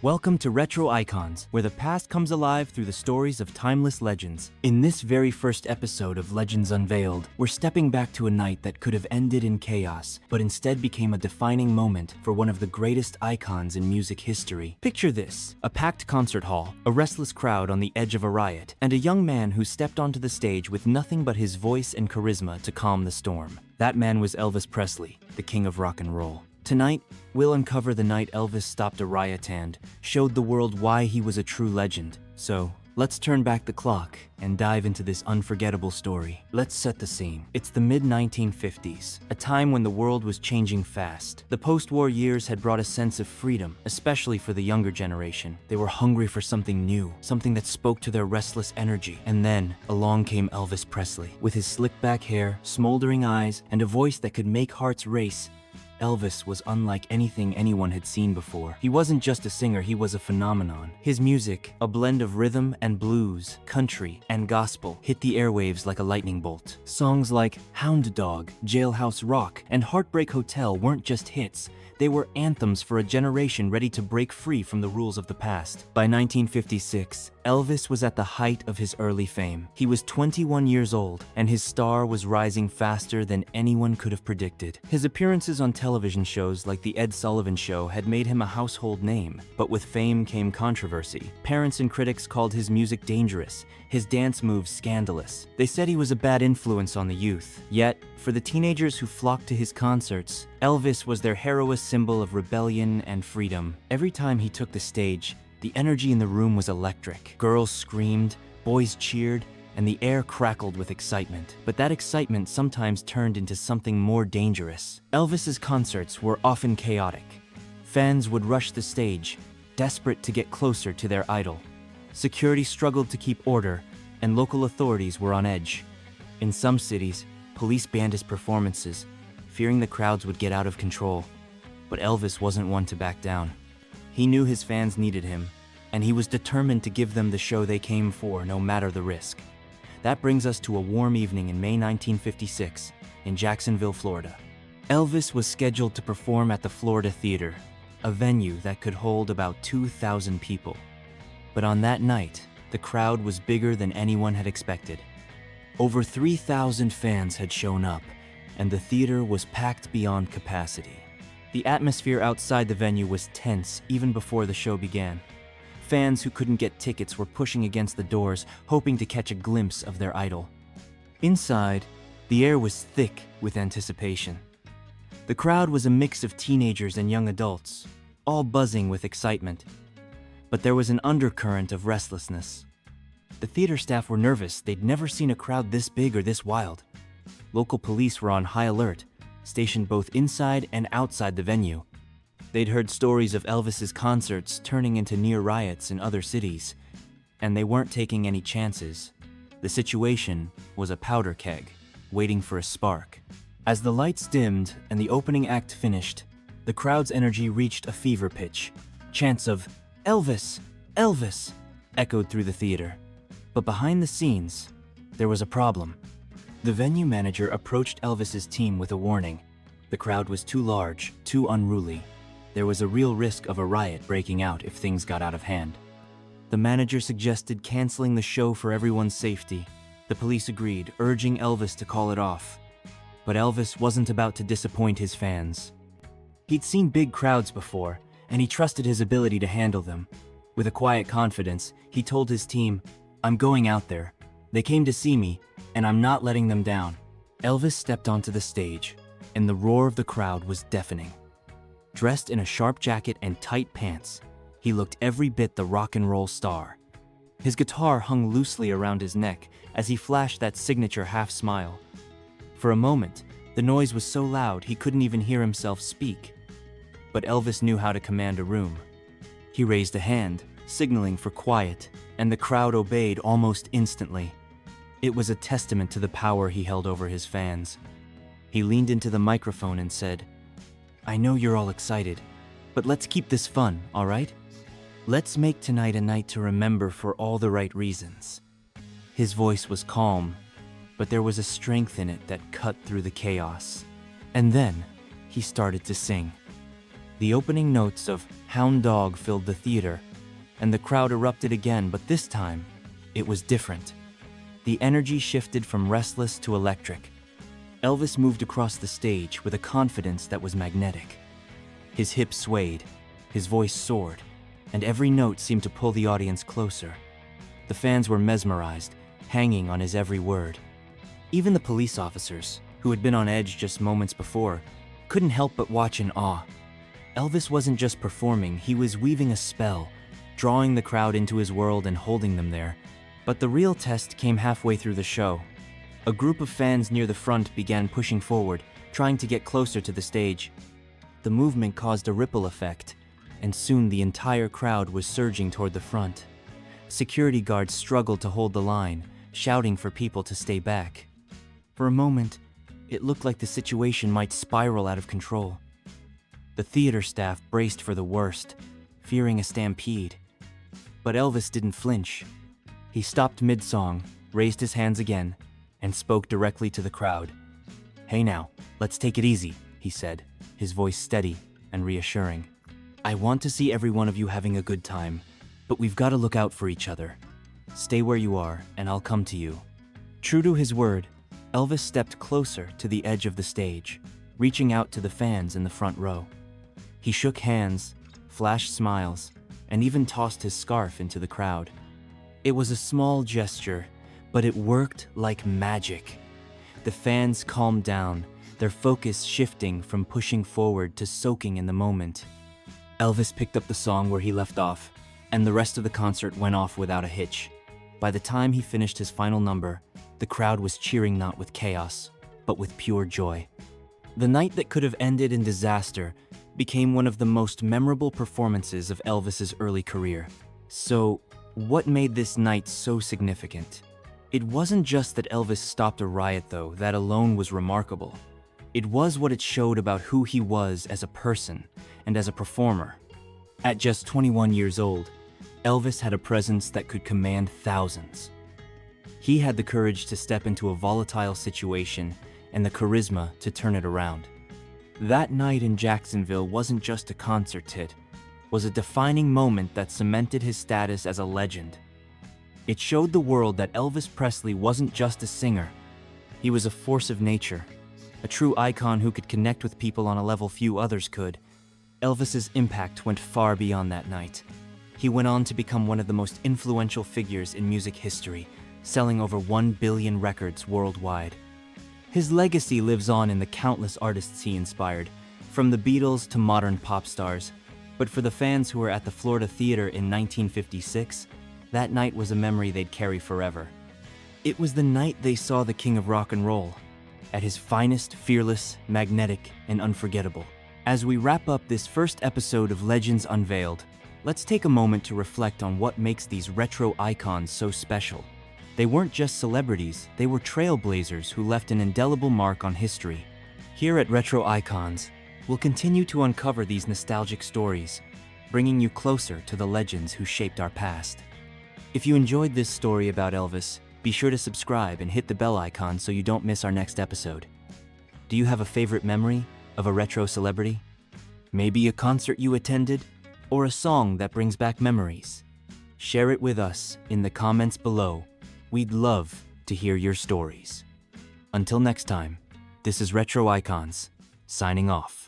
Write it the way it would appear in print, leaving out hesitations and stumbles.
Welcome to Retro Icons, where the past comes alive through the stories of timeless legends. In this very first episode of Legends Unveiled, we're stepping back to a night that could have ended in chaos, but instead became a defining moment for one of the greatest icons in music history. Picture this: a packed concert hall, a restless crowd on the edge of a riot, and a young man who stepped onto the stage with nothing but his voice and charisma to calm the storm. That man was Elvis Presley, the king of rock and roll. Tonight, we'll uncover the night Elvis stopped a riot and showed the world why he was a true legend. So, let's turn back the clock and dive into this unforgettable story. Let's set the scene. It's the mid-1950s, a time when the world was changing fast. The post-war years had brought a sense of freedom, especially for the younger generation. They were hungry for something new, something that spoke to their restless energy. And then, along came Elvis Presley. With his slick-back hair, smoldering eyes, and a voice that could make hearts race, Elvis was unlike anything anyone had seen before. He wasn't just a singer, he was a phenomenon. His music, a blend of rhythm and blues, country, and gospel, hit the airwaves like a lightning bolt. Songs like Hound Dog, Jailhouse Rock, and Heartbreak Hotel weren't just hits. They were anthems for a generation ready to break free from the rules of the past. By 1956, Elvis was at the height of his early fame. He was 21 years old, and his star was rising faster than anyone could have predicted. His appearances on television shows like The Ed Sullivan Show had made him a household name, but with fame came controversy. Parents and critics called his music dangerous, his dance moves scandalous. They said he was a bad influence on the youth. Yet, for the teenagers who flocked to his concerts, Elvis was their heroic symbol of rebellion and freedom. Every time he took the stage, the energy in the room was electric. Girls screamed, boys cheered, and the air crackled with excitement. But that excitement sometimes turned into something more dangerous. Elvis's concerts were often chaotic. Fans would rush the stage, desperate to get closer to their idol. Security struggled to keep order, and local authorities were on edge. In some cities, police banned his performances, fearing the crowds would get out of control. But Elvis wasn't one to back down. He knew his fans needed him, and he was determined to give them the show they came for, no matter the risk. That brings us to a warm evening in May 1956 in Jacksonville, Florida. Elvis was scheduled to perform at the Florida Theater, a venue that could hold about 2,000 people. But on that night, the crowd was bigger than anyone had expected. Over 3,000 fans had shown up, and the theater was packed beyond capacity. The atmosphere outside the venue was tense even before the show began. Fans who couldn't get tickets were pushing against the doors, hoping to catch a glimpse of their idol. Inside, the air was thick with anticipation. The crowd was a mix of teenagers and young adults, all buzzing with excitement. But there was an undercurrent of restlessness. The theater staff were nervous. They'd never seen a crowd this big or this wild. Local police were on high alert, stationed both inside and outside the venue. They'd heard stories of Elvis's concerts turning into near riots in other cities, and they weren't taking any chances. The situation was a powder keg, waiting for a spark. As the lights dimmed and the opening act finished, the crowd's energy reached a fever pitch. Chants of "Elvis! Elvis!" echoed through the theater. But behind the scenes, there was a problem. The venue manager approached Elvis's team with a warning. The crowd was too large, too unruly. There was a real risk of a riot breaking out if things got out of hand. The manager suggested canceling the show for everyone's safety. The police agreed, urging Elvis to call it off. But Elvis wasn't about to disappoint his fans. He'd seen big crowds before, and he trusted his ability to handle them. With a quiet confidence, he told his team, "I'm going out there. They came to see me, and I'm not letting them down." Elvis stepped onto the stage, and the roar of the crowd was deafening. Dressed in a sharp jacket and tight pants, he looked every bit the rock and roll star. His guitar hung loosely around his neck as he flashed that signature half smile. For a moment, the noise was so loud he couldn't even hear himself speak. But Elvis knew how to command a room. He raised a hand, signaling for quiet, and the crowd obeyed almost instantly. It was a testament to the power he held over his fans. He leaned into the microphone and said, "I know you're all excited, but let's keep this fun, all right? Let's make tonight a night to remember for all the right reasons." His voice was calm, but there was a strength in it that cut through the chaos. And then, he started to sing. The opening notes of Hound Dog filled the theater, and the crowd erupted again, but this time, it was different. The energy shifted from restless to electric. Elvis moved across the stage with a confidence that was magnetic. His hips swayed, his voice soared, and every note seemed to pull the audience closer. The fans were mesmerized, hanging on his every word. Even the police officers, who had been on edge just moments before, couldn't help but watch in awe. Elvis wasn't just performing, he was weaving a spell, drawing the crowd into his world and holding them there. But the real test came halfway through the show. A group of fans near the front began pushing forward, trying to get closer to the stage. The movement caused a ripple effect, and soon the entire crowd was surging toward the front. Security guards struggled to hold the line, shouting for people to stay back. For a moment, it looked like the situation might spiral out of control. The theater staff braced for the worst, fearing a stampede. But Elvis didn't flinch. He stopped mid-song, raised his hands again, and spoke directly to the crowd. "Hey now, let's take it easy," he said, his voice steady and reassuring. "I want to see every one of you having a good time, but we've got to look out for each other. Stay where you are, and I'll come to you." True to his word, Elvis stepped closer to the edge of the stage, reaching out to the fans in the front row. He shook hands, flashed smiles, and even tossed his scarf into the crowd. It was a small gesture, but it worked like magic. The fans calmed down, their focus shifting from pushing forward to soaking in the moment. Elvis picked up the song where he left off, and the rest of the concert went off without a hitch. By the time he finished his final number, the crowd was cheering not with chaos, but with pure joy. The night that could have ended in disaster became one of the most memorable performances of Elvis's early career. So, what made this night so significant? It wasn't just that Elvis stopped a riot, though. That alone was remarkable. It was what it showed about who he was as a person and as a performer. At just 21 years old, Elvis had a presence that could command thousands. He had the courage to step into a volatile situation and the charisma to turn it around. That night in Jacksonville wasn't just a concert hit, it was a defining moment that cemented his status as a legend. It showed the world that Elvis Presley wasn't just a singer. He was a force of nature, a true icon who could connect with people on a level few others could. Elvis's impact went far beyond that night. He went on to become one of the most influential figures in music history, selling over 1 billion records worldwide. His legacy lives on in the countless artists he inspired, from the Beatles to modern pop stars. But for the fans who were at the Florida Theater in 1956, that night was a memory they'd carry forever. It was the night they saw the king of rock and roll, at his finest, fearless, magnetic, and unforgettable. As we wrap up this first episode of Legends Unveiled, let's take a moment to reflect on what makes these retro icons so special. They weren't just celebrities, they were trailblazers who left an indelible mark on history. Here at Retro Icons, we'll continue to uncover these nostalgic stories, bringing you closer to the legends who shaped our past. If you enjoyed this story about Elvis, be sure to subscribe and hit the bell icon so you don't miss our next episode. Do you have a favorite memory of a retro celebrity? Maybe a concert you attended, or a song that brings back memories? Share it with us in the comments below. We'd love to hear your stories. Until next time, this is Retro Icons, signing off.